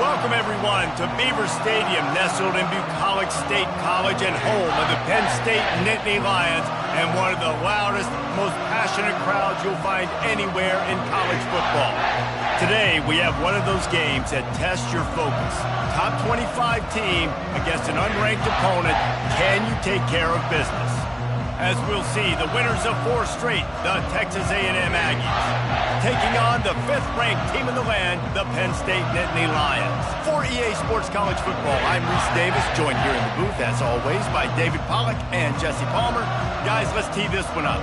Welcome, everyone, to Beaver Stadium, nestled in Bucolic State College and home of the Penn State Nittany Lions, and one of the loudest, most passionate crowds you'll find anywhere in college football. Today, we have one of those games that tests your focus. Top 25 team against an unranked opponent. Can you take care of business? As we'll see, the winners of 4 straight, the Texas A&M Aggies, taking on the 5th-ranked team in the land, the Penn State Nittany Lions. For EA Sports College Football, I'm Reese Davis, joined here in the booth, as always, by David Pollack and Jesse Palmer. Guys, let's tee this one up.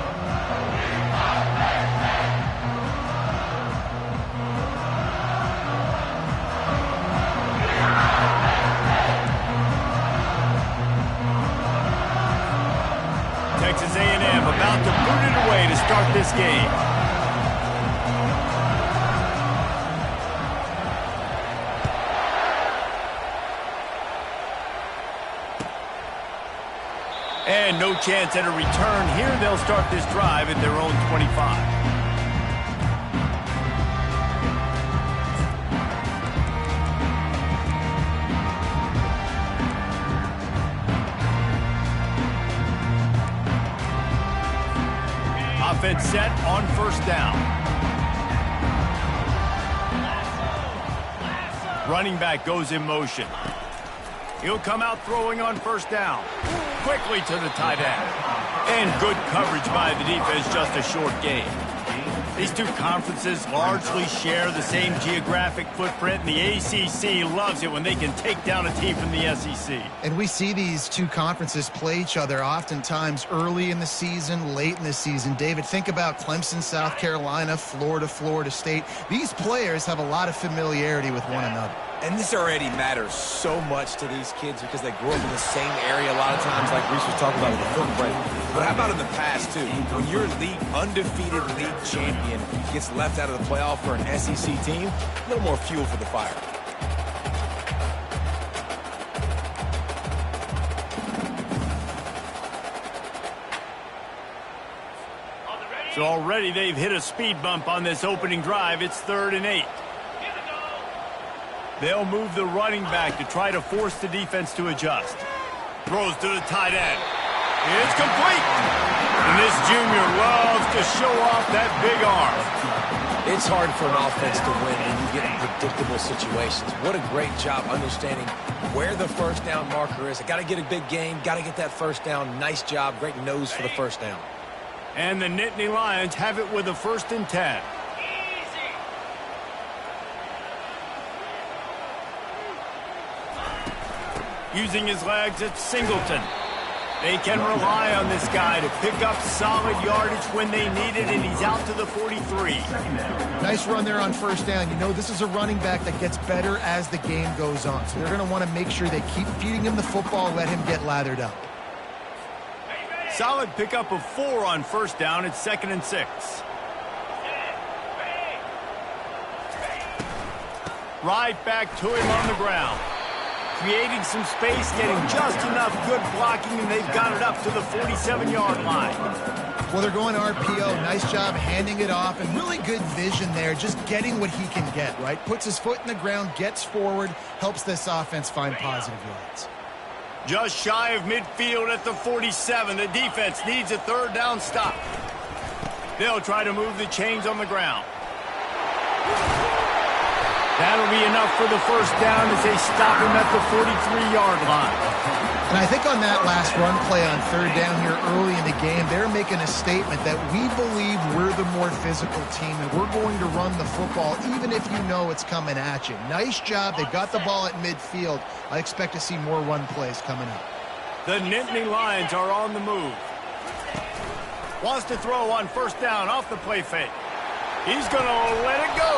Texas A&M about to boot it away to start this game. And no chance at a return here. They'll start this drive at their own 25. Offense set on first down. Running back goes in motion. He'll come out throwing on first down. Quickly to the tight end. And good coverage by the defense, just a short gain. These two conferences largely share the same geographic footprint, and the ACC loves it when they can take down a team from the SEC. And we see these two conferences play each other oftentimes early in the season, late in the season. David, think about Clemson, South Carolina, Florida, Florida State. These players have a lot of familiarity with one another. And this already matters so much to these kids because they grew up in the same area a lot of times, like Reese was talking about with the footprint. But how about in the past, too? When your undefeated league champion gets left out of the playoff for an SEC team, a little more fuel for the fire. So already they've hit a speed bump on this opening drive. It's 3rd and 8. They'll move the running back to try to force the defense to adjust. Throws to the tight end. It's complete. And this junior loves to show off that big arm. It's hard for an offense to win when you get in predictable situations. What a great job understanding where the first down marker is. I got to get a big game, got to get that first down. Nice job, great nose for the first down. And the Nittany Lions have it with a 1st and 10. Using his legs, it's Singleton. They can rely on this guy to pick up solid yardage when they need it, and he's out to the 43. Nice run there on first down. You know, this is a running back that gets better as the game goes on. So they're going to want to make sure they keep feeding him the football, let him get lathered up. Solid pickup of 4 on first down. It's 2nd and 6. Right back to him on the ground. Creating some space, getting just enough good blocking, and they've got it up to the 47-yard line. Well, they're going RPO. Nice job handing it off, and really good vision there, just getting what he can get, right? Puts his foot in the ground, gets forward, helps this offense find positive yards. Just shy of midfield at the 47. The defense needs a 3rd down stop. They'll try to move the chains on the ground. That'll be enough for the first down as they stop him at the 43-yard line. And I think on that last run play on 3rd down here early in the game, they're making a statement that we believe we're the more physical team and we're going to run the football even if you know it's coming at you. Nice job. They got the ball at midfield. I expect to see more run plays coming up. The Nittany Lions are on the move. Wants to throw on first down off the play fake. He's going to let it go.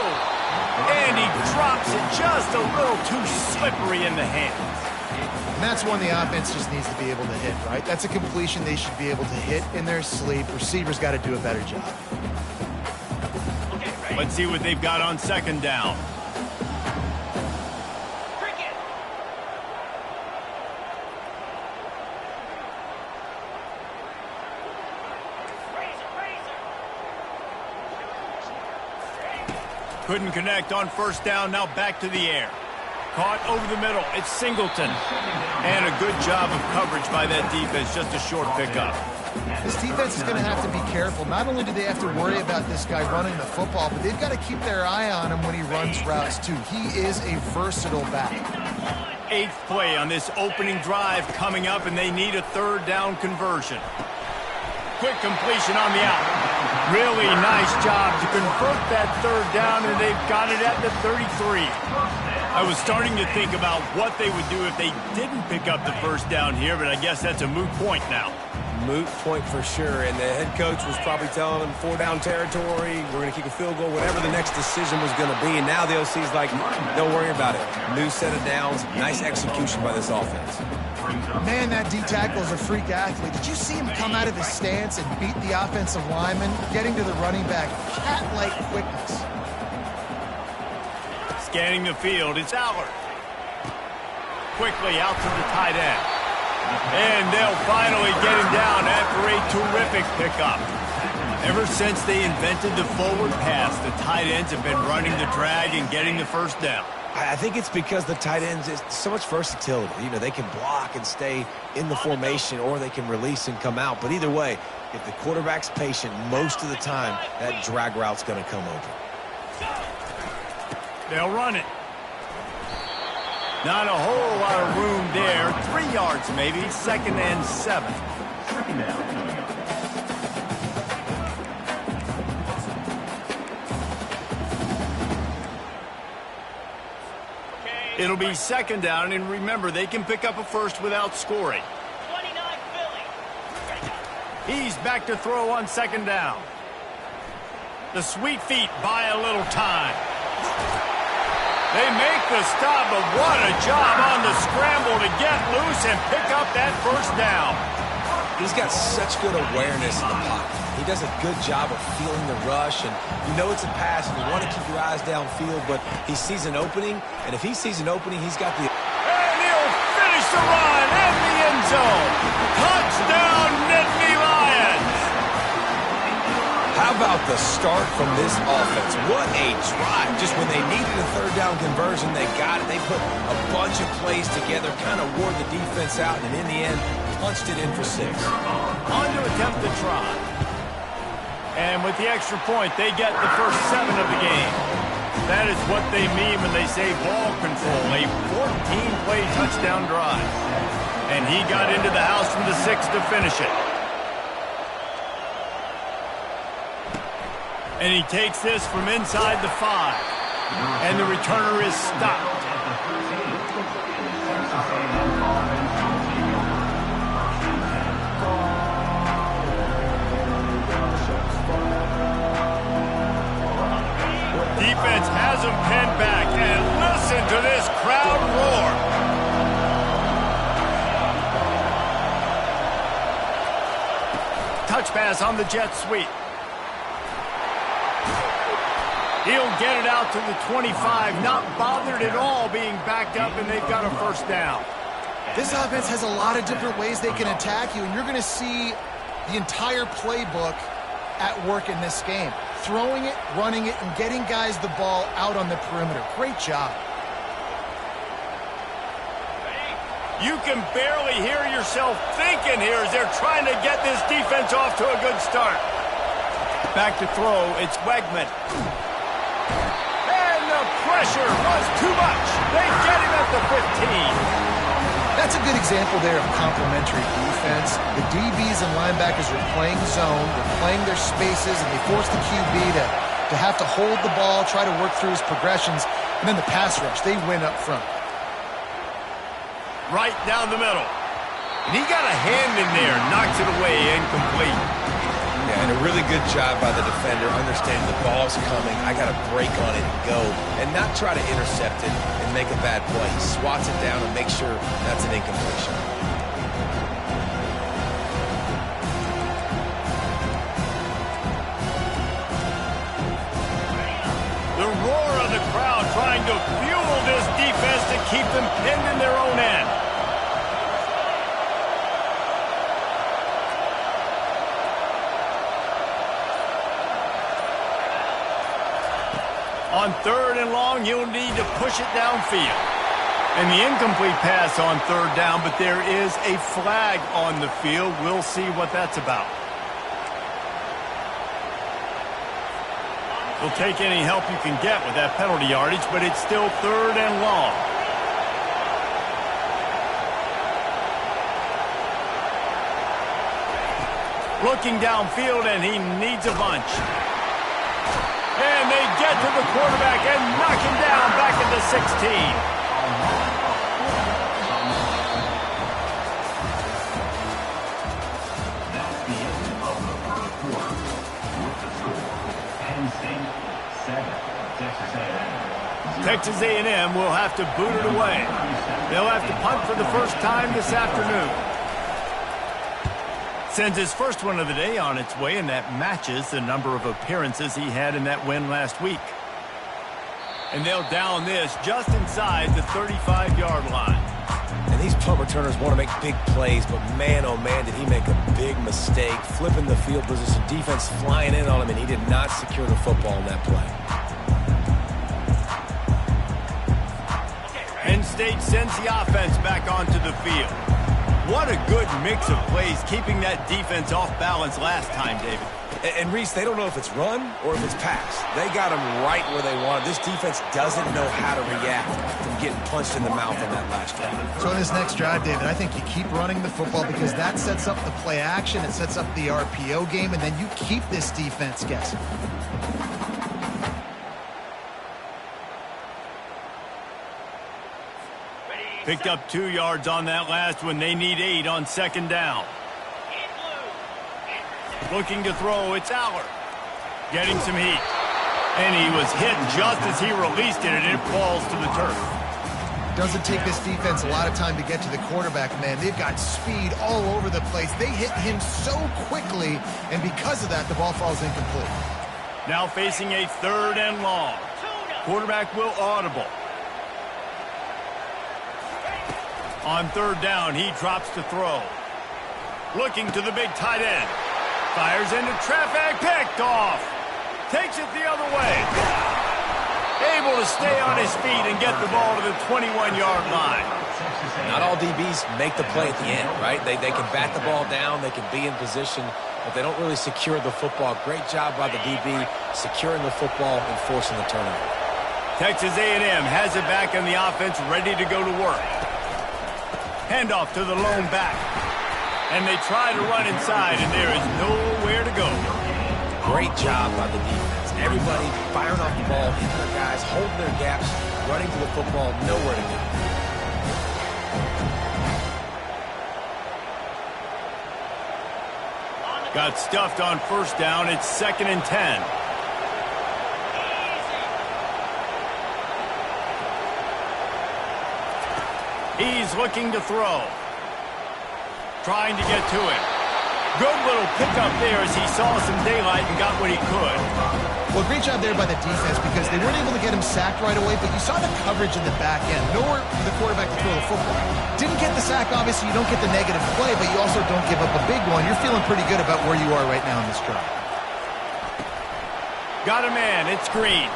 And he drops it just a little too slippery in the hands. And that's one the offense just needs to be able to hit, right? That's a completion they should be able to hit in their sleep. Receivers got to do a better job. Let's see what they've got on 2nd down. Couldn't connect on first down, now back to the air. Caught over the middle. It's Singleton. And a good job of coverage by that defense. Just a short pickup. This defense is going to have to be careful. Not only do they have to worry about this guy running the football, but they've got to keep their eye on him when he runs routes, too. He is a versatile back. 8th play on this opening drive coming up, and they need a third down conversion. Quick completion on the out. Really nice job to convert that third down, and they've got it at the 33. I was starting to think about what they would do if they didn't pick up the first down here, but I guess that's a moot point now. Moot point for sure, and the head coach was probably telling them 4-down territory, we're going to kick a field goal, whatever the next decision was going to be, and now the OC's like, don't worry about it. New set of downs, nice execution by this offense. Man, that D-tackle is a freak athlete. Did you see him come out of his stance and beat the offensive lineman, getting to the running back? Cat-like quickness. Scanning the field, it's Allard. Quickly out to the tight end. And they'll finally get him down after a terrific pickup. Ever since they invented the forward pass, the tight ends have been running the drag and getting the first down. I think it's because the tight ends is so much versatility. You know, they can block and stay in the formation, or they can release and come out. But either way, if the quarterback's patient, most of the time, that drag route's going to come open. They'll run it. Not a whole lot of room there. 3 yards maybe. 2nd and 7. It'll be 2nd down, and remember, they can pick up a first without scoring. 29 Philly. He's back to throw on 2nd down. The sweet feet buy a little time. They make the stop, but what a job on the scramble to get loose and pick up that first down. He's got such good awareness in the pocket. He does a good job of feeling the rush, and you know it's a pass, and you want to keep your eyes downfield, but he sees an opening, and if he sees an opening, he's got the... And he'll finish the run in the end zone. Touchdown, Nittany Lions. How about the start from this offense? What a drive. Just when they needed a third down conversion, they got it. They put a bunch of plays together, kind of wore the defense out, and in the end, punched it in for 6. On to attempt the try. And with the extra point, they get the first 7 of the game. That is what they mean when they say ball control, a 14-play touchdown drive. And he got into the house from the 6 to finish it. And he takes this from inside the 5. And the returner is stopped. Defense has him pinned back, and listen to this crowd roar. Touch pass on the jet sweep. He'll get it out to the 25, not bothered at all being backed up, and they've got a first down. This offense has a lot of different ways they can attack you, and you're going to see the entire playbook at work in this game. Throwing it, running it, and getting guys the ball out on the perimeter. Great job. You can barely hear yourself thinking here as they're trying to get this defense off to a good start. Back to throw, it's Wegman. And the pressure was too much. They get him at the 15. That's a good example there of complementary defense. The DBs and linebackers are playing zone, they're playing their spaces, and they force the QB to have to hold the ball, try to work through his progressions, and then the pass rush, they win up front. Right down the middle. And he got a hand in there, knocks it away, incomplete. Yeah, and a really good job by the defender, understanding the ball's coming, I got to break on it and go, and not try to intercept it and make a bad play. He swats it down and makes sure that's an incompletion. The roar of the crowd trying to fuel this defense to keep them pinned in their own end. On 3rd and long, you'll need to push it downfield. And the incomplete pass on third down, but there is a flag on the field. We'll see what that's about. You'll take any help you can get with that penalty yardage, but it's still third and long. Looking downfield, and he needs a bunch. And they get to the quarterback and knock him down back at the 16. Texas A&M will have to boot it away. They'll have to punt for the first time this afternoon. Sends his first one of the day on its way, and that matches the number of appearances he had in that win last week. And they'll down this just inside the 35-yard line. And these punt returners want to make big plays, but man, oh man, did he make a big mistake. Flipping the field position, defense flying in on him, and he did not secure the football in that play. Penn State sends the offense back onto the field. What a good mix of plays, keeping that defense off balance last time, David. And Reese, they don't know if it's run or if it's pass. They got them right where they want them. This defense doesn't know how to react from getting punched in the mouth on that last drive. So in this next drive, David, I think you keep running the football because that sets up the play action, it sets up the RPO game, and then you keep this defense guessing. Picked up 2 yards on that last one. They need 8 on second down. Looking to throw, it's Aller. Getting some heat. And he was hit just as he released it, and it falls to the turf. Doesn't take this defense a lot of time to get to the quarterback, man. They've got speed all over the place. They hit him so quickly, and because of that, the ball falls incomplete. Now facing a third and long. Quarterback will audible. On third down, he drops to throw. Looking to the big tight end. Fires into traffic, picked off. Takes it the other way. Able to stay on his feet and get the ball to the 21-yard line. Not all DBs make the play at the end, right? They can bat the ball down, they can be in position, but they don't really secure the football. Great job by the DB securing the football and forcing the turnover. Texas A&M has it back in the offense, ready to go to work. Handoff to the lone back. And they try to run inside, and there is nowhere to go. Great job by the defense. Everybody firing off the ball, hitting their guys, holding their gaps, running to the football, nowhere to go. Got stuffed on first down. It's 2nd and 10. He's looking to throw. Trying to get to it. Good little pickup there as he saw some daylight and got what he could. Well, great job there by the defense because they weren't able to get him sacked right away, but you saw the coverage in the back end. Nowhere for the quarterback to throw the football. Didn't get the sack, obviously. You don't get the negative play, but you also don't give up a big one. You're feeling pretty good about where you are right now in this drive. Got a man. It's Green.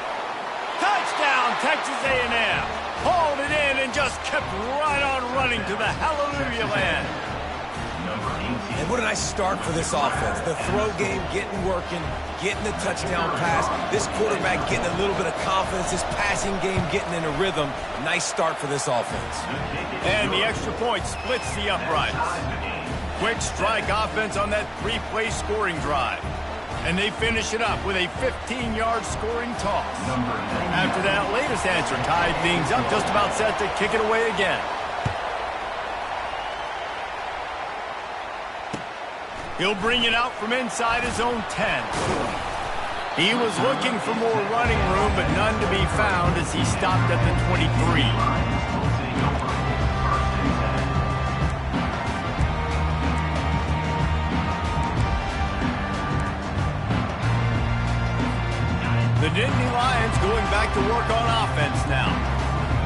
Touchdown, Texas A&M. Hauled it in and just kept right on running to the hallelujah land. And what a nice start for this offense. The throw game getting working, getting the touchdown pass. This quarterback getting a little bit of confidence. This passing game getting in a rhythm. Nice start for this offense. And the extra point splits the uprights. Quick strike offense on that 3-play scoring drive. And they finish it up with a 15-yard scoring toss. After that latest answer tied things up, just about set to kick it away again. He'll bring it out from inside his own 10. He was looking for more running room, but none to be found as he stopped at the 23. The Nittany Lions going back to work on offense now.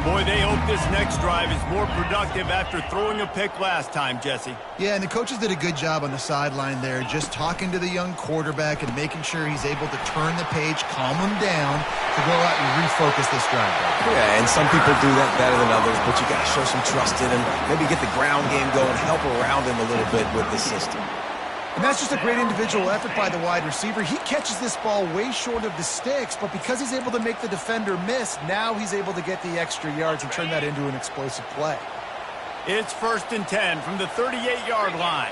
Boy, they hope this next drive is more productive after throwing a pick last time, Jesse. Yeah, and the coaches did a good job on the sideline there, just talking to the young quarterback and making sure he's able to turn the page, calm him down, to go out and focus this drive. Yeah, and some people do that better than others, but you got to show some trust in him, maybe get the ground game going, help around him a little bit with the system. And that's just a great individual effort by the wide receiver. He catches this ball way short of the sticks, but because he's able to make the defender miss, now he's able to get the extra yards and turn that into an explosive play. It's 1st and 10 from the 38-yard line.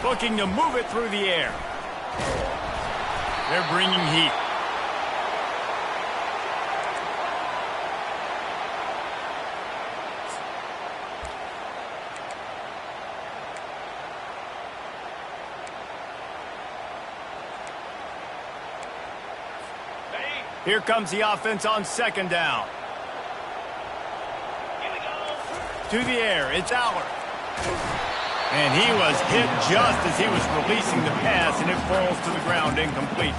Looking to move it through the air. They're bringing heat. Here comes the offense on 2nd down. To the air, it's Allard. And he was hit just as he was releasing the pass, and it falls to the ground incomplete.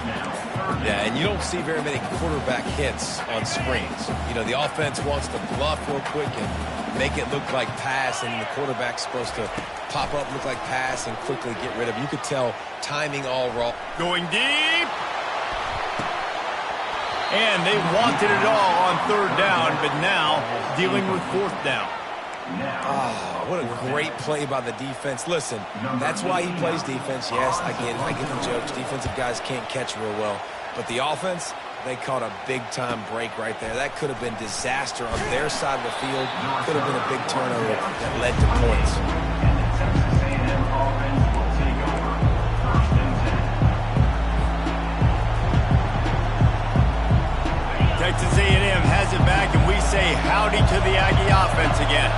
Yeah, and you don't see very many quarterback hits on screens. You know, the offense wants to bluff real quick and make it look like pass, and the quarterback's supposed to pop up, look like pass, and quickly get rid of it. You could tell timing all wrong. Going deep. And they wanted it all on 3rd down, but now dealing with 4th down. Oh, what a great play by the defense. Listen, that's why he plays defense. Yes, I get it. I get the jokes. Defensive guys can't catch real well. But the offense, they caught a big-time break right there. That could have been disaster on their side of the field. Could have been a big turnover that led to points. Texas A&M has it back, and we say howdy to the Aggie offense again.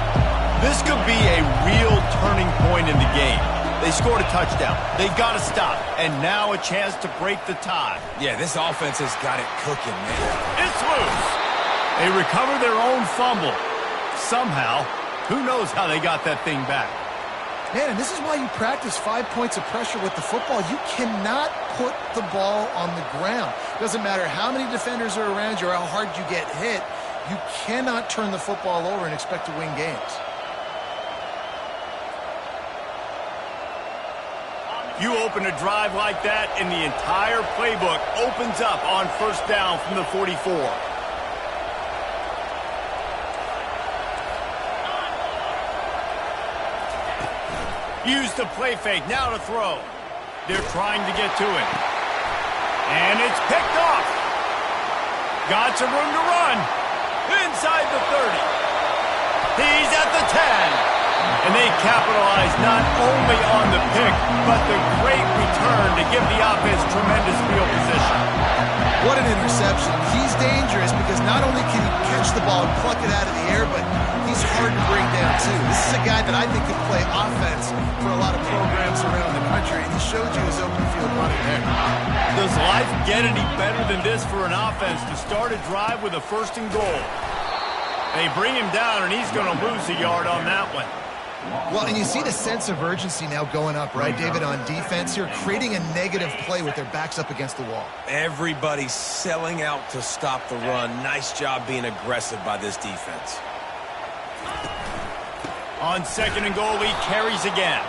This could be a real turning point in the game. They scored a touchdown. They got to stop, and now a chance to break the tie. Yeah, this offense has got it cooking, man. It's loose. They recover their own fumble. Somehow, who knows how they got that thing back. Man, and this is why you practice 5 points of pressure with the football. You cannot put the ball on the ground. Doesn't matter how many defenders are around you or how hard you get hit. You cannot turn the football over and expect to win games. You open a drive like that, and the entire playbook opens up on 1st down from the 44. Use the play fake, now to throw. They're trying to get to it. And it's picked off. Got some room to run. Inside the 30. He's at the 10. And they capitalize not only on the pick, but the great return to give the offense tremendous field position. What an interception. He's dangerous because not only can he catch the ball and pluck it out of the air, but he's hard to bring down too. This is a guy that I think could play offense for a lot of programs around the country, and he showed you his open field running there. Does life get any better than this for an offense to start a drive with a 1st and goal? They bring him down, and he's going to lose a yard on that one. Well, and you see the sense of urgency now going up, right, David, on defense here, creating a negative play with their backs up against the wall. Everybody's selling out to stop the run. Nice job being aggressive by this defense. On 2nd and goal, he carries again.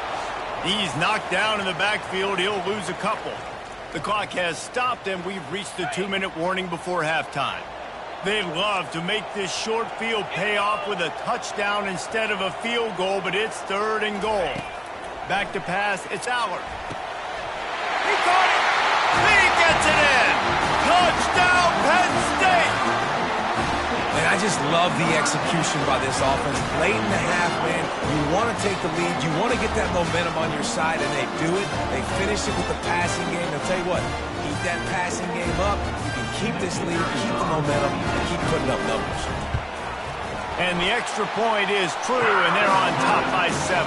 He's knocked down in the backfield. He'll lose a couple. The clock has stopped, and we've reached the 2-minute warning before halftime. They'd love to make this short field pay off with a touchdown instead of a field goal, but it's 3rd and goal. Back to pass, it's Allard. He caught it! He gets it in! Touchdown, Penn State! And I just love the execution by this offense. Late in the half, man, you want to take the lead. You want to get that momentum on your side, and they do it. They finish it with the passing game. I'll tell you what, keep that passing game up. You can keep this lead, keep the momentum, and keep putting up numbers. And the extra point is true, and they're on top by 7.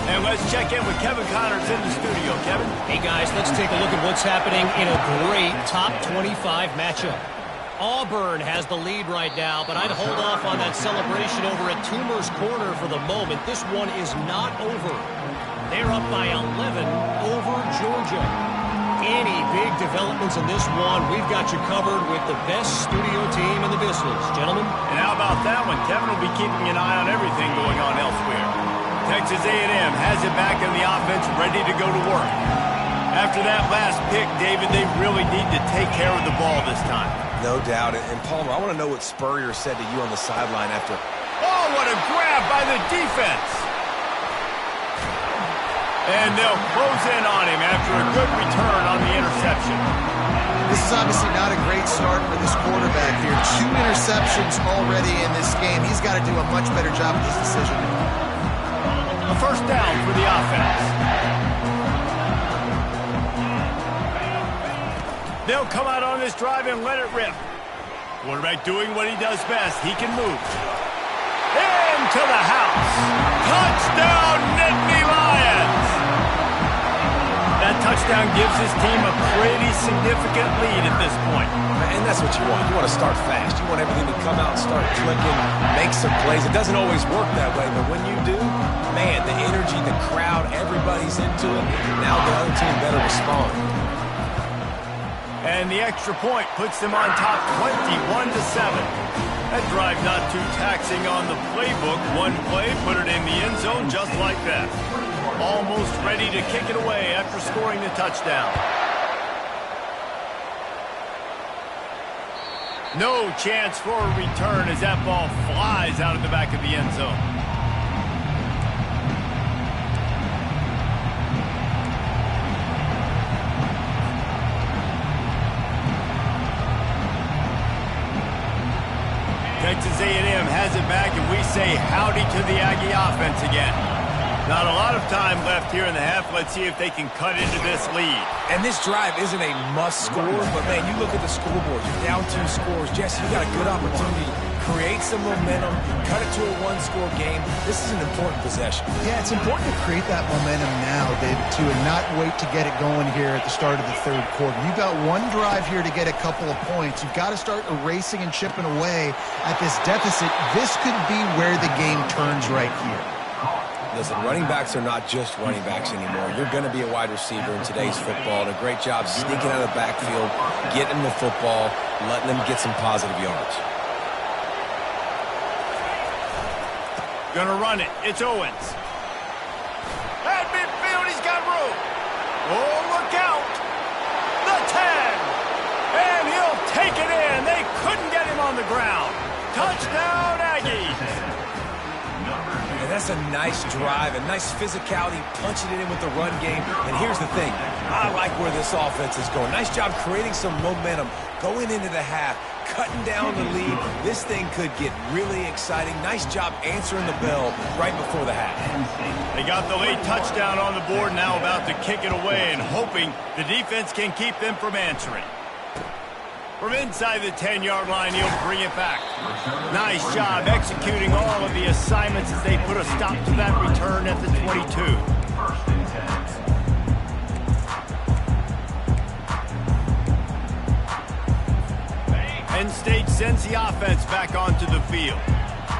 And let's check in with Kevin Connors in the studio. Kevin? Hey, guys, let's take a look at what's happening in a great top 25 matchup. Auburn has the lead right now, but I'd hold off on that celebration over at Toomer's Corner for the moment. This one is not over. They're up by 11 over Georgia. Any big developments in this one, we've got you covered with the best studio team in the business, gentlemen. And how about that one? Kevin will be keeping an eye on everything going on elsewhere. Texas A&M has it back in the offense, ready to go to work. After that last pick, David, they really need to take care of the ball this time. No doubt. And Palmer, I want to know what Spurrier said to you on the sideline after. Oh, what a grab by the defense. And they'll close in on him after a good return on the interception. This is obviously not a great start for this quarterback here. 2 interceptions already in this game. He's got to do a much better job with this decision. A first down for the offense. They'll come out on this drive and let it rip. Quarterback doing what he does best. He can move. Into the house. Touchdown, Nittany Lions! That touchdown gives his team a pretty significant lead at this point. And that's what you want. You want to start fast. You want everything to come out and start clicking, make some plays. It doesn't always work that way, but when you do, man, the energy, the crowd, everybody's into it. Now the other team better respond. And the extra point puts them on top 21-7. That drive not too taxing on the playbook. One play, put it in the end zone just like that. Almost ready to kick it away after scoring the touchdown. No chance for a return as that ball flies out of the back of the end zone. Texas A&M has it back, and we say howdy to the Aggie offense again. Not a lot of time left here in the half. Let's see if they can cut into this lead. And this drive isn't a must score, but, man, you look at the scoreboard. You're down 2 scores. Jesse, you got a good opportunity. Create some momentum. Cut it to a 1-score game. This is an important possession. Yeah, it's important to create that momentum now, David, too, and not wait to get it going here at the start of the third quarter. You've got one drive here to get a couple of points. You've got to start erasing and chipping away at this deficit. This could be where the game turns right here. Listen, running backs are not just running backs anymore. You're going to be a wide receiver in today's football, and a great job sneaking out of the backfield, getting the football, letting them get some positive yards. Gonna run it. It's Owens. At midfield, he's got room. Oh, look out. The 10. And he'll take it in. They couldn't get him on the ground. Touchdown, Aggies. And that's a nice drive, a nice physicality, punching it in with the run game. And here's the thing. I like where this offense is going. Nice job creating some momentum, going into the half, cutting down the lead. This thing could get really exciting. Nice job answering the bell right before the half. They got the late touchdown on the board, now about to kick it away and hoping the defense can keep them from answering. From inside the 10-yard line, he'll bring it back. Nice job executing all of the assignments as they put a stop to that return at the 22. Penn State sends the offense back onto the field.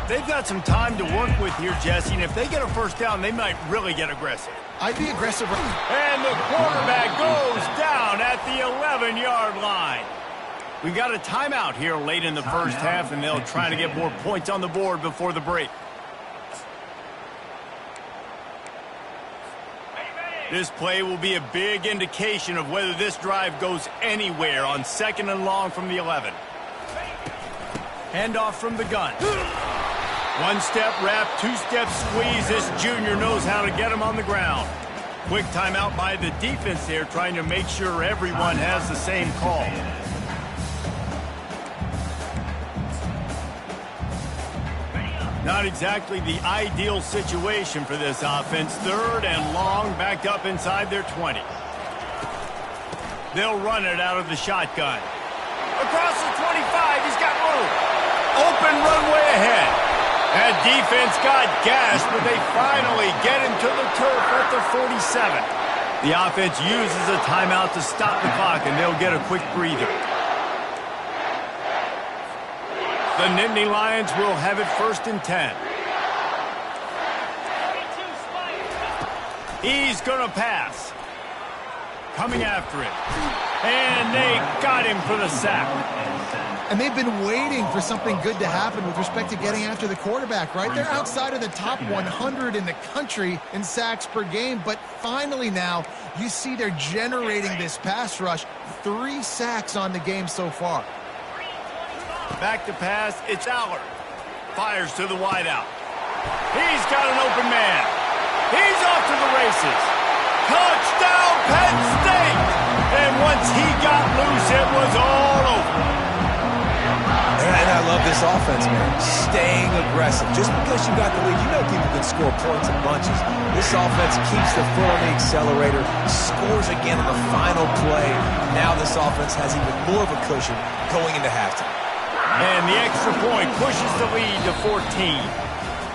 They've got some time to work with here, Jesse, and if they get a first down, they might really get aggressive. I'd be aggressive. And the quarterback goes down at the 11-yard line. We've got a timeout here late in the first half, and they'll try to get more points on the board before the break. This play will be a big indication of whether this drive goes anywhere on 2nd and long from the 11. Handoff from the gun. 1-step wrap, 2-step squeeze. This junior knows how to get him on the ground. Quick timeout by the defense there, trying to make sure everyone has the same call. Not exactly the ideal situation for this offense. 3rd and long, backed up inside their 20. They'll run it out of the shotgun. Across the 25, he's got room. Open runway ahead. That defense got gashed, but they finally get him to the turf at the 47. The offense uses a timeout to stop the clock, and they'll get a quick breather. The Nittany Lions will have it 1st and 10. He's going to pass. Coming after him. And they got him for the sack. And they've been waiting for something good to happen with respect to getting after the quarterback, right? They're outside of the top 100 in the country in sacks per game, but finally now you see they're generating this pass rush. 3 sacks on the game so far. Back to pass, it's Allard. Fires to the wideout. He's got an open man. He's off to the races. Touchdown, Penn State! And once he got loose, it was all over. And I love this offense, man. Staying aggressive. Just because you got the lead, you know people can score points in bunches. This offense keeps the foot on the accelerator, scores again on the final play. Now this offense has even more of a cushion going into halftime. And the extra point pushes the lead to 14.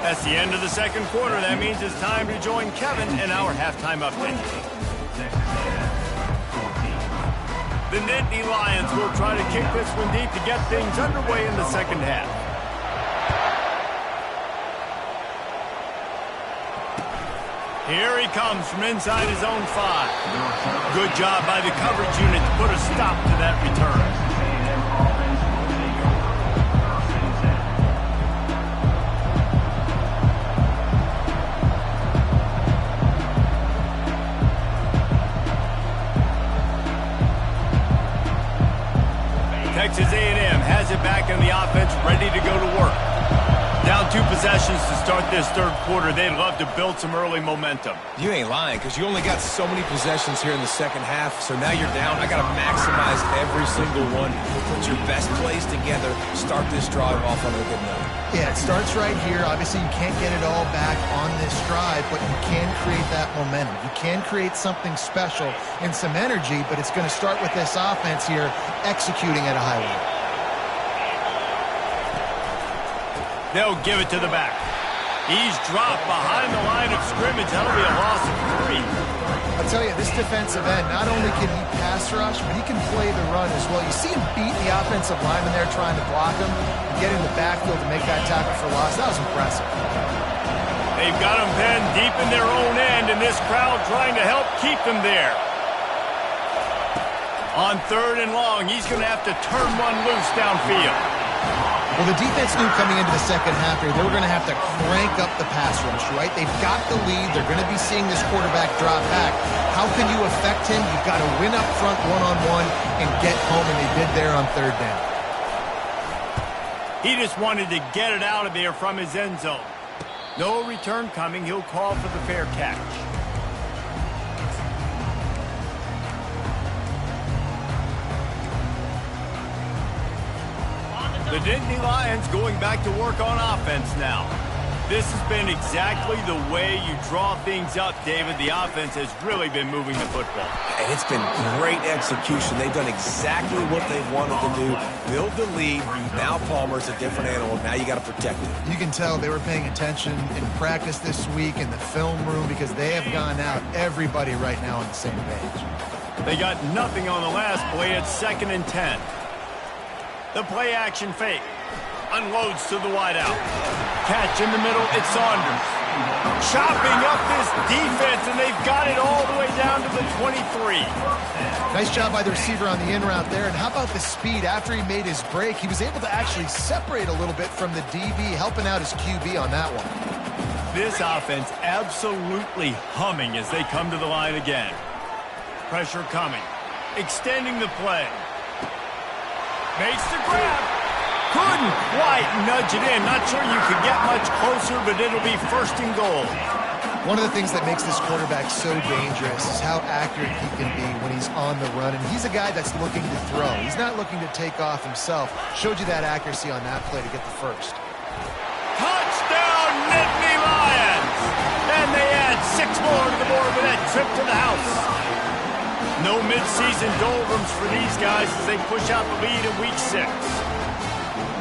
That's the end of the second quarter. That means it's time to join Kevin in our halftime update. The Nittany Lions will try to kick this one deep to get things underway in the second half. Here he comes from inside his own 5. Good job by the coverage unit to put a stop to that return. Texas A&M has it back in the offense, ready to go to work. Down 2 possessions to start this third quarter. They'd love to build some early momentum. You ain't lying, because you only got so many possessions here in the second half, so now you're down. I got to maximize every single one. Put your best plays together. Start this drive off on a good note. Yeah, it starts right here. Obviously, you can't get it all back on this drive, but you can create that momentum. You can create something special and some energy, but it's going to start with this offense here executing at a high level. They'll give it to the back. He's dropped behind the line of scrimmage. That'll be a loss of 3. I'll tell you, this defensive end, not only can he pass rush, but he can play the run as well. You see him beat the offensive lineman there trying to block him, and get in the backfield to make that tackle for loss. That was impressive. They've got him pinned deep in their own end, and this crowd trying to help keep them there. On 3rd and long, he's going to have to turn one loose downfield. Well, the defense knew coming into the second half here, they were going to have to crank up the pass rush, right? They've got the lead. They're going to be seeing this quarterback drop back. How can you affect him? You've got to win up front one-on-one and get home, and they did there on 3rd down. He just wanted to get it out of there from his end zone. No return coming. He'll call for the fair catch. The Nittany Lions going back to work on offense now. This has been exactly the way you draw things up, David. The offense has really been moving the football. And it's been great execution. They've done exactly what they wanted to do. Build the lead. Now Palmer's a different animal. Now you got to protect it. You can tell they were paying attention in practice this week in the film room because they have gone out, everybody right now on the same page. They got nothing on the last play. It's 2nd and 10. The play action fake. Unloads to the wideout. Catch in the middle, it's Saunders. Chopping up this defense, and they've got it all the way down to the 23. Nice job by the receiver on the in route there. And how about the speed? After he made his break, he was able to actually separate a little bit from the DB, helping out his QB on that one. This offense absolutely humming as they come to the line again. Pressure coming. Extending the play. Makes the grab. Couldn't quite nudge it in. Not sure you could get much closer, but it'll be 1st and goal. One of the things that makes this quarterback so dangerous is how accurate he can be when he's on the run. And he's a guy that's looking to throw. He's not looking to take off himself. Showed you that accuracy on that play to get the 1st. Touchdown, Nittany Lions! And they add 6 more to the board with that trip to the house. No midseason doldrums for these guys as they push out the lead in week 6.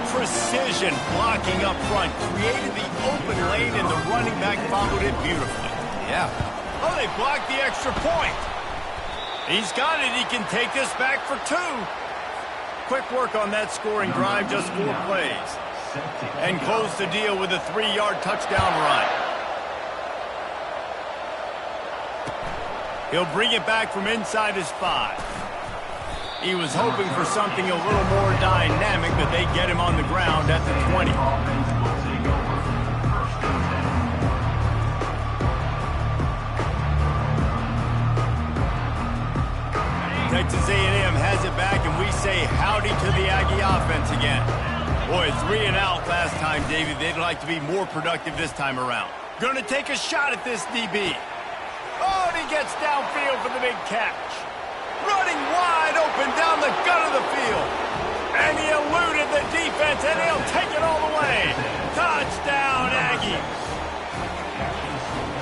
Precision blocking up front created the open lane, and the running back followed it beautifully. Yeah. Oh, they blocked the extra point. He's got it. He can take this back for 2. Quick work on that scoring drive, just 4 plays. And close the deal with a 3-yard touchdown run. He'll bring it back from inside his 5. He was hoping for something a little more dynamic, but they get him on the ground at the 20. Texas A&M has it back, and we say howdy to the Aggie offense again. Boy, 3 and out last time, Davey. They'd like to be more productive this time around. Gonna take a shot at this DB. Oh, and he gets downfield for the big catch. Running wide open down the gut of the field. And he eluded the defense, and he'll take it all the way. Touchdown, Aggies.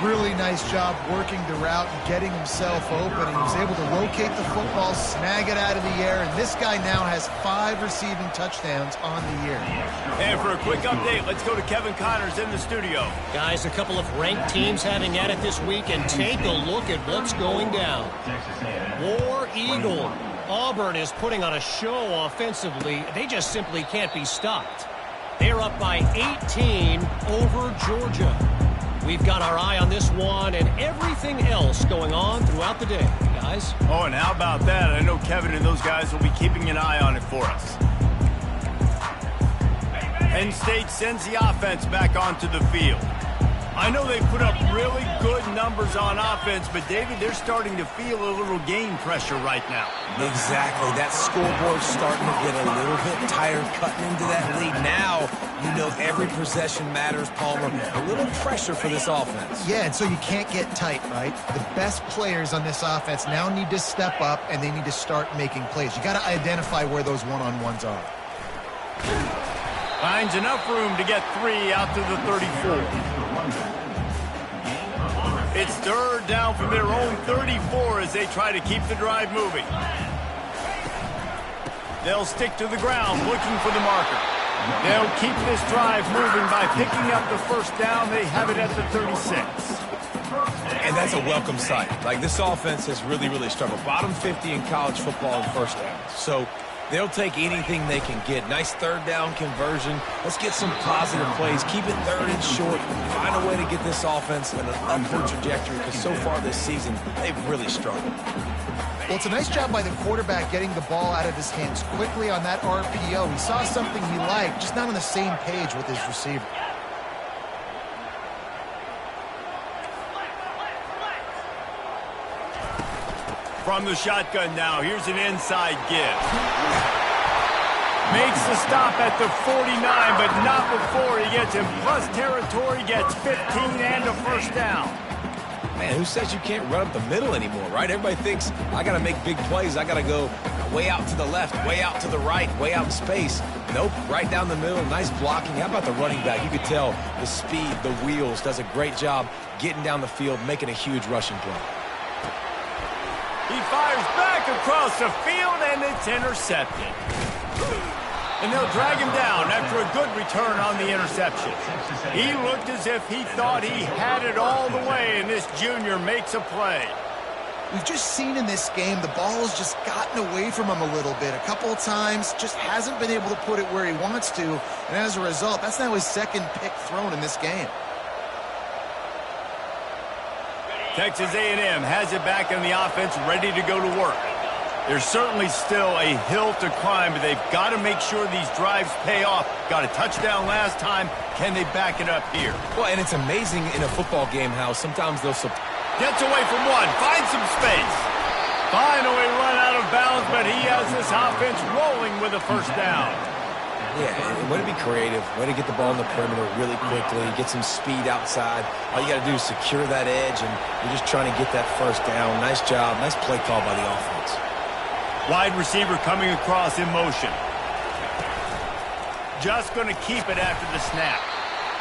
Really nice job working the route and getting himself open. He was able to locate the football, snag it out of the air, and this guy now has 5 receiving touchdowns on the year. And for a quick update, let's go to Kevin Connors in the studio. Guys, a couple of ranked teams having at it this week, and take a look at what's going down. War Eagle. Auburn is putting on a show offensively. They just simply can't be stopped. They're up by 18 over Georgia. We've got our eye on this one and everything else going on throughout the day, guys. Oh, and how about that? I know Kevin and those guys will be keeping an eye on it for us. Penn State sends the offense back onto the field. I know they put up really good numbers on offense, but, David, they're starting to feel a little game pressure right now. Exactly. That scoreboard's starting to get a little bit tired cutting into that lead. Now, you know every possession matters, Palmer. A little pressure for this offense. Yeah, and so you can't get tight, right? The best players on this offense now need to step up, and they need to start making plays. You got to identify where those one-on-ones are. Finds enough room to get 3 out to the 34. It's 3rd down from their own 34 as they try to keep the drive moving. They'll stick to the ground looking for the marker. They'll keep this drive moving by picking up the first down. They have it at the 36. And that's a welcome sight. Like, this offense has really, really struggled. Bottom 50 in college football in first downs. So they'll take anything they can get. Nice 3rd down conversion. Let's get some positive plays. Keep it 3rd and short. Find a way to get this offense in an upward trajectory, because so far this season, they've really struggled. Well, it's a nice job by the quarterback getting the ball out of his hands quickly on that RPO. He saw something he liked, just not on the same page with his receiver. From the shotgun now, here's an inside give. Makes the stop at the 49, but not before he gets in plus territory, gets 15 and a first down. Man, who says you can't run up the middle anymore, right? Everybody thinks, I got to make big plays. I got to go way out to the left, way out to the right, way out in space. Nope, right down the middle, nice blocking. How about the running back? You could tell the speed, the wheels, does a great job getting down the field, making a huge rushing play. He fires back across the field, and it's intercepted. And they'll drag him down after a good return on the interception. He looked as if he thought he had it all the way, and this junior makes a play. We've just seen in this game the ball's just gotten away from him a little bit. A couple of times, just hasn't been able to put it where he wants to, and as a result, that's now his 2nd pick thrown in this game. Texas A&M has it back in the offense, ready to go to work. There's certainly still a hill to climb, but they've got to make sure these drives pay off. Got a touchdown last time. Can they back it up here? Well, and it's amazing in a football game how sometimes they'll... Gets away from one. Finds some space. Finally run out of bounds, but he has this offense rolling with a first down. Yeah, way to be creative, way to get the ball in the perimeter really quickly, get some speed outside. All you got to do is secure that edge, and you're just trying to get that first down. Nice job, nice play call by the offense. Wide receiver coming across in motion. Just going to keep it after the snap.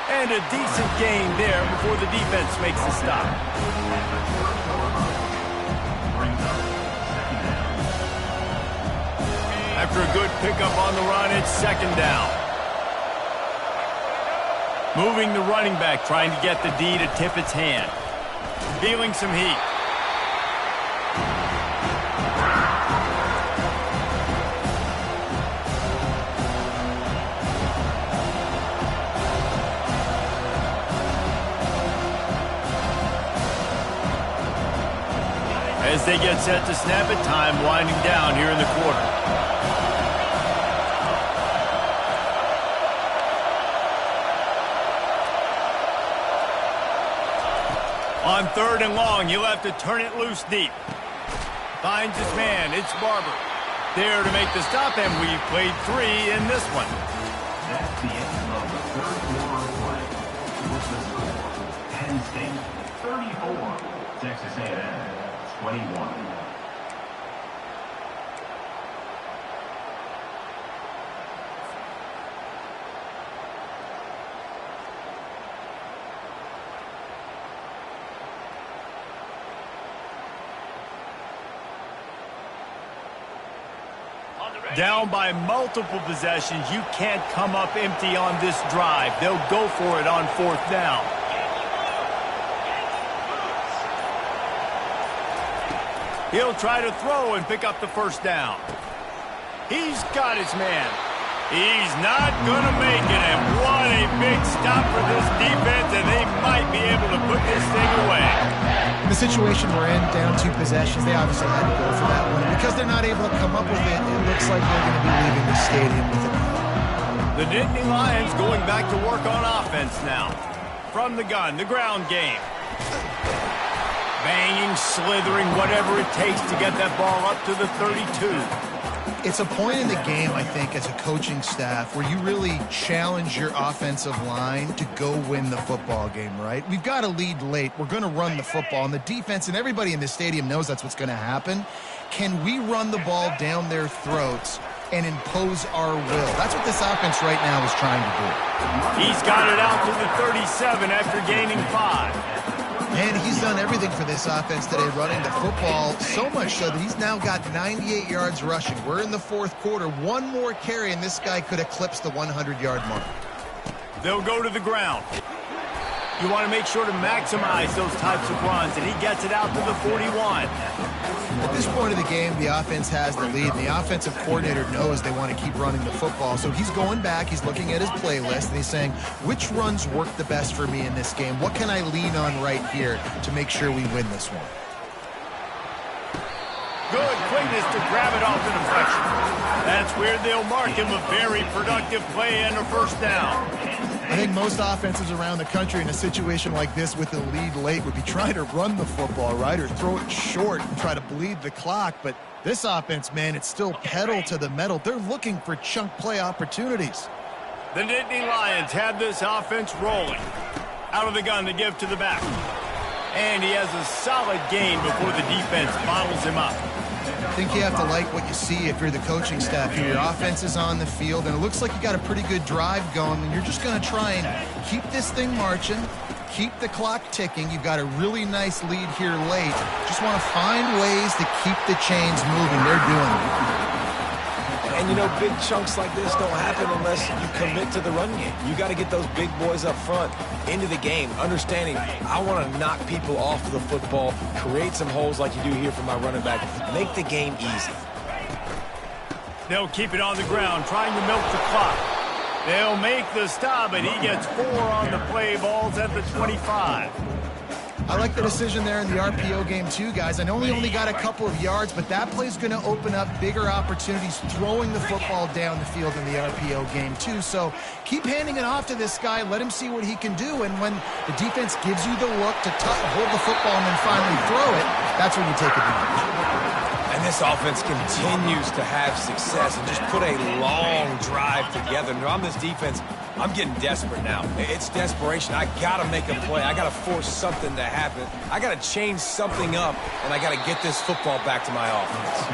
And a decent gain there before the defense makes the stop. After a good pickup on the run, it's 2nd down. Moving the running back, trying to get the D to tip its hand. Feeling some heat. As as they get set to snap it. Time winding down here in the quarter. On 3rd and long, he'll have to turn it loose deep. Finds his man. It's Barber. There to make the stop, and we've played 3 in this one. That's the end of the 3rd quarter of play. What's the score? Penn State 34, Texas A&M 21. Down by multiple possessions, you can't come up empty on this drive. They'll go for it on 4th down. He'll try to throw and pick up the 1st down. He's got his man. He's not going to make it, and what a big stop for this defense, and they might be able to put this thing away. In the situation we're in, down 2 possessions, they obviously had to go for that one. And because they're not able to come up with it, it looks like they're going to be leaving the stadium with it. The Nittany Lions going back to work on offense now. From the gun, the ground game. Banging, slithering, whatever it takes to get that ball up to the 32. It's a point in the game, I think, as a coaching staff where you really challenge your offensive line to go win the football game, right? We've got to lead late. We're going to run the football. And the defense and everybody in the stadium knows that's what's going to happen. Can we run the ball down their throats and impose our will? That's what this offense right now is trying to do. He's got it out to the 37 after gaining 5. And he's done everything for this offense today, running the football, so much so that he's now got 98 yards rushing. We're in the 4th quarter. One more carry, and this guy could eclipse the 100-yard mark. They'll go to the ground. You want to make sure to maximize those types of runs, and he gets it out to the 41. At this point of the game, the offense has the lead, and the offensive coordinator knows they want to keep running the football. So he's going back, he's looking at his playlist, and he's saying, which runs work the best for me in this game? What can I lean on right here to make sure we win this one? Good quickness to grab it off the deflection. That's where they'll mark him a very productive play and a 1st down. I think most offenses around the country in a situation like this with the lead late would be trying to run the football, right, or throw it short and try to bleed the clock. But this offense, man, it's still pedal to the metal. They're looking for chunk play opportunities. The Nittany Lions have this offense rolling. Out of the gun to give to the back. And he has a solid gain before the defense bottles him up. I think you have to like what you see if you're the coaching staff here. Your offense is on the field, and it looks like you got a pretty good drive going, and you're just going to try and keep this thing marching, keep the clock ticking. You've got a really nice lead here late. Just want to find ways to keep the chains moving. They're doing it. And, you know, big chunks like this don't happen unless you commit to the run game. You got to get those big boys up front into the game, understanding I want to knock people off of the football, create some holes like you do here for my running back, make the game easy. They'll keep it on the ground, trying to milk the clock. They'll make the stop, and he gets 4 on the play. Balls at the 25. I like the decision there in the RPO game too, guys. I know he only got a couple of yards, but that play's going to open up bigger opportunities throwing the football down the field in the RPO game too. So keep handing it off to this guy. Let him see what he can do. And when the defense gives you the look to hold the football and then finally throw it, that's when you take advantage. And this offense continues to have success and just put a long drive together. And on this defense, I'm getting desperate now. It's desperation. I got to make a play. I got to force something to happen. I got to change something up, and I got to get this football back to my offense.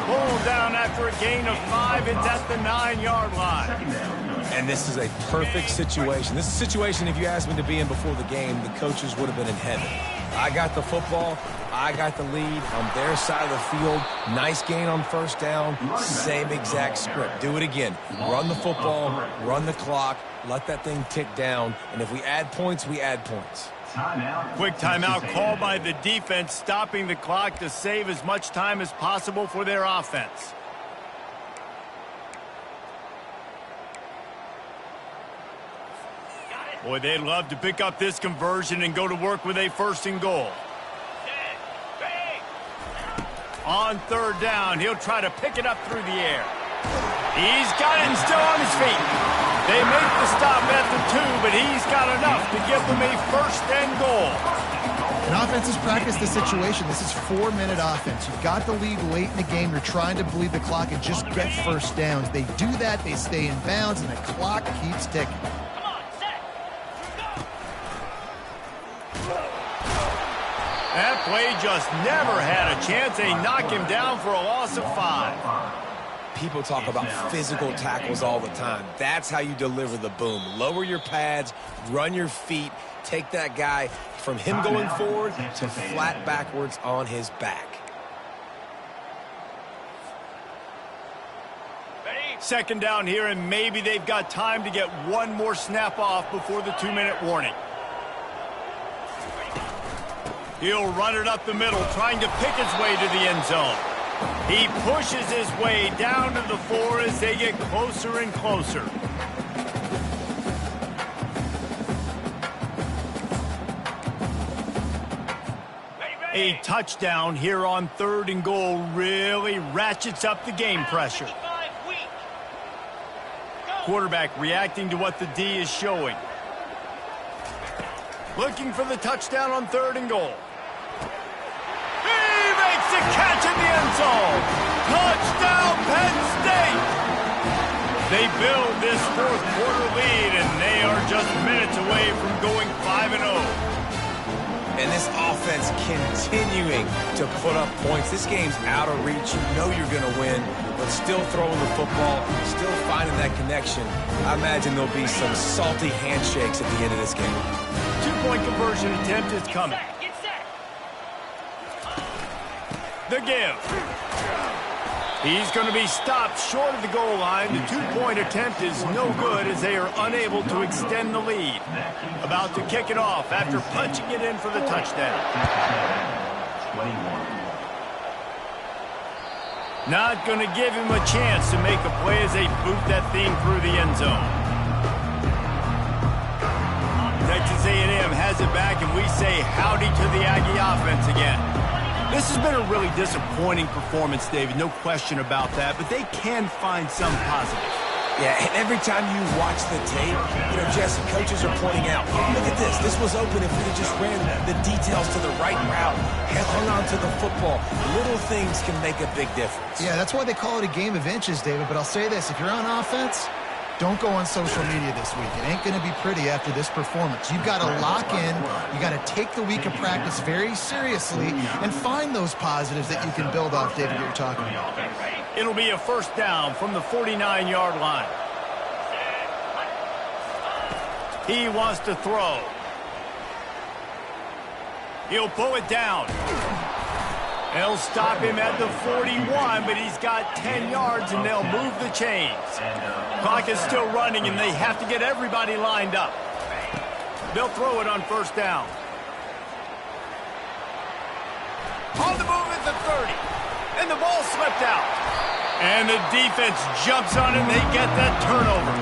Pulled down after a gain of 5. It's at the 9-yard line. And this is a perfect situation. This is a situation, if you asked me to be in before the game, the coaches would have been in heaven. I got the football. I got the lead on their side of the field. Nice gain on 1st down. Same exact script. Do it again. Run the football, run the clock, let that thing tick down. And if we add points, we add points. Quick timeout called by the defense, stopping the clock to save as much time as possible for their offense. Boy, they'd love to pick up this conversion and go to work with a 1st and goal. On third down, he'll try to pick it up through the air. He's got it and still on his feet. They make the stop at the 2, but he's got enough to give them a first and goal. And offense has practiced the situation. This is 4-minute offense. You've got the lead late in the game. You're trying to bleed the clock and just get first downs. They do that, they stay in bounds, and the clock keeps ticking. That play just never had a chance. They knock him down for a loss of 5. People talk about physical tackles all the time. That's how you deliver the boom. Lower your pads, run your feet, take that guy from him going forward to flat backwards on his back. Second down here, and maybe they've got time to get one more snap off before the 2-minute warning. He'll run it up the middle, trying to pick his way to the end zone. He pushes his way down to the 4 as they get closer and closer. A touchdown here on 3rd and goal really ratchets up the game pressure. Quarterback reacting to what the D is showing. Looking for the touchdown on 3rd and goal. He makes the catch in the end zone. Touchdown, Penn State! They build this 4th quarter lead, and they are just minutes away from going 5-0. And this offense continuing to put up points. This game's out of reach. You know you're going to win, but still throwing the football, still finding that connection. I imagine there'll be some salty handshakes at the end of this game. 2-point conversion attempt is coming. The give. He's going to be stopped short of the goal line. The 2-point attempt is no good as they are unable to extend the lead. About to kick it off after punching it in for the touchdown. Not going to give him a chance to make a play as they boot that thing through the end zone. Texas A&M has it back, and we say howdy to the Aggie offense again. This has been a really disappointing performance, David, no question about that, but they can find some positive. Yeah, and every time you watch the tape, Jesse, coaches are pointing out, look at this. This was open if we had just ran the details to the right route, hung on to the football. Little things can make a big difference. Yeah, that's why they call it a game of inches, David, but I'll say this. If you're on offense, don't go on social media this week. It ain't going to be pretty after this performance. You've got to lock in. You got to take the week of practice very seriously and find those positives that you can build off, David, that you're talking about. It'll be a first down from the 49-yard line. He wants to throw. He'll pull it down. They'll stop him at the 41, but he's got 10 yards, and they'll move the chains. Clock is still running, and they have to get everybody lined up. They'll throw it on first down. On the move at the 30, and the ball slipped out. And the defense jumps on it, and they get that turnover.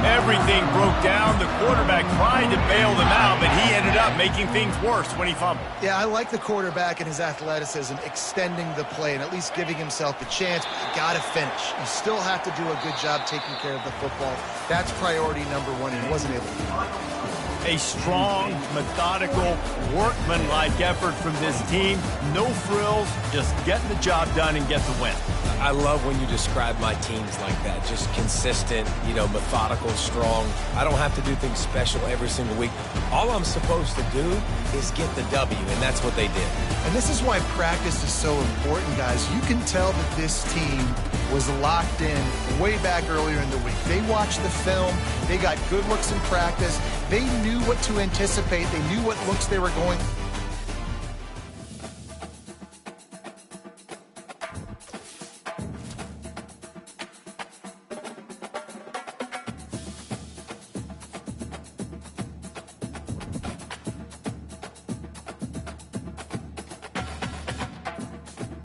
Everything broke down. The quarterback tried to bail them out, but he ended up making things worse when he fumbled. Yeah, I like the quarterback and his athleticism, extending the play and at least giving himself the chance. But you got to finish. You still have to do a good job taking care of the football. That's priority number one, and he wasn't able to do it. A strong, methodical, workman-like effort from this team. No frills, just getting the job done and get the win. I love when you describe my teams like that. Just consistent, methodical, strong. I don't have to do things special every single week. All I'm supposed to do is get the W, and that's what they did. And this is why practice is so important, guys. You can tell that this team was locked in way back earlier in the week. They watched the film. They got good looks in practice. They knew what to anticipate. They knew what looks they were going